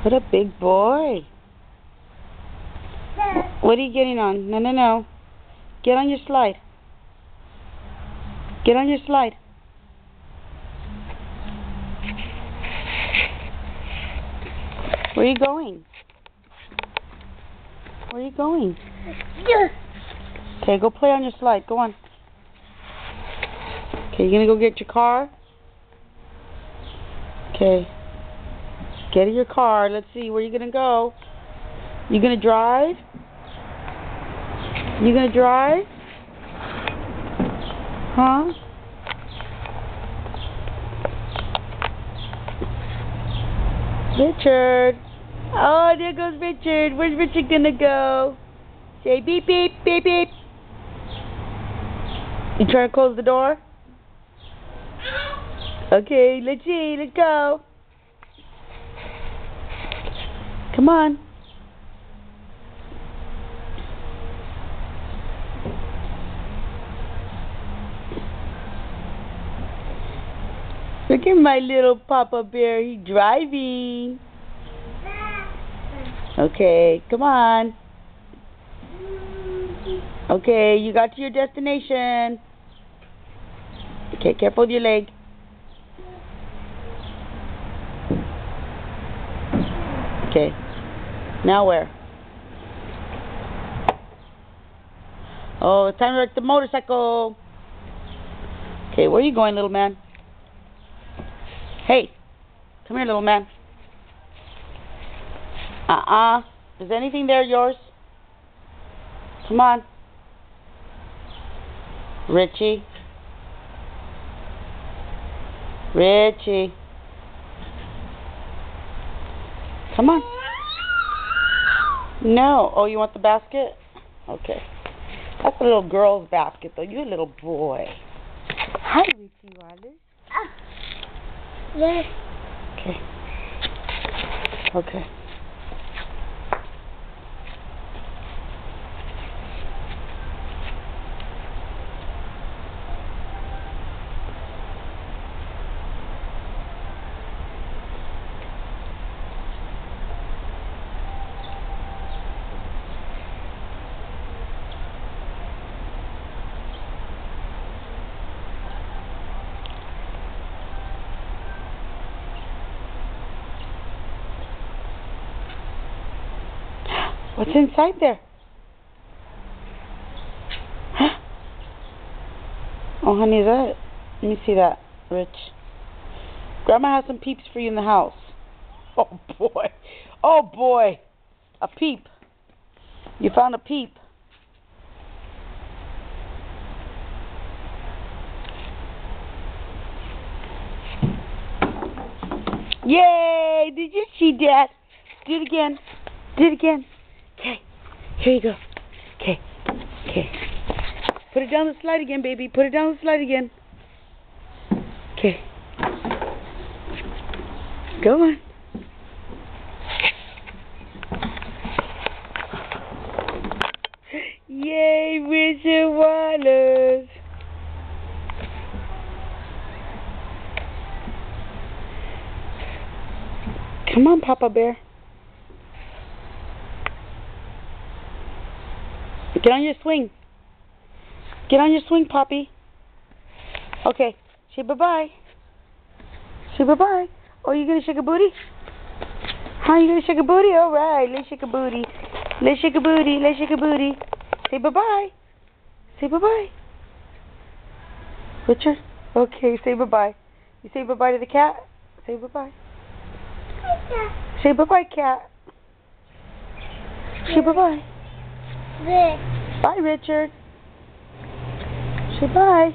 What a big boy. What are you getting on? No, no, no. Get on your slide. Get on your slide. Where are you going? Where are you going? Okay, go play on your slide. Go on. Okay, you gonna go get your car? Okay. Get in your car. Let's see. Where you gonna go? You gonna drive? You gonna drive? Huh? Richard. Oh, there goes Richard. Where's Richard gonna go? Say beep, beep, beep, beep. You trying to close the door? Okay, let's see. Let's go. Come on. Look at my little Papa Bear. He's driving. Okay, come on. Okay, you got to your destination. Okay, careful with your leg. Okay, now where? Oh, it's time to wreck the motorcycle. Okay, where are you going, little man? Hey, come here, little man. Is anything there yours? Come on. Richie. Richie. Come on. No. Oh, you want the basket? Okay. That's a little girl's basket, though. You're a little boy. Hi, Richie Wallace. Yes. Okay. Okay. What's inside there? Huh? Oh, honey, is that? Let me see that, Rich. Grandma has some peeps for you in the house. Oh, boy. Oh, boy. A peep. You found a peep. Yay! Did you see that? Do it again. Do it again. Okay, here you go. Okay, okay. Put it down the slide again, baby. Put it down the slide again. Okay. Go on. Yay, Richard Wallace. Come on, Papa Bear. Get on your swing. Get on your swing, Poppy. Okay. Say bye-bye. Say bye-bye. Oh, you gonna shake a booty? Huh, you gonna shake a booty? All right. Let's shake a booty. Let's shake a booty. Let's shake a booty. Say bye-bye. Say bye-bye. Richard? Okay, say bye-bye. You say bye-bye to the cat? Say bye-bye. Say bye-bye, cat. Say bye-bye. Bye, Richard. Say bye.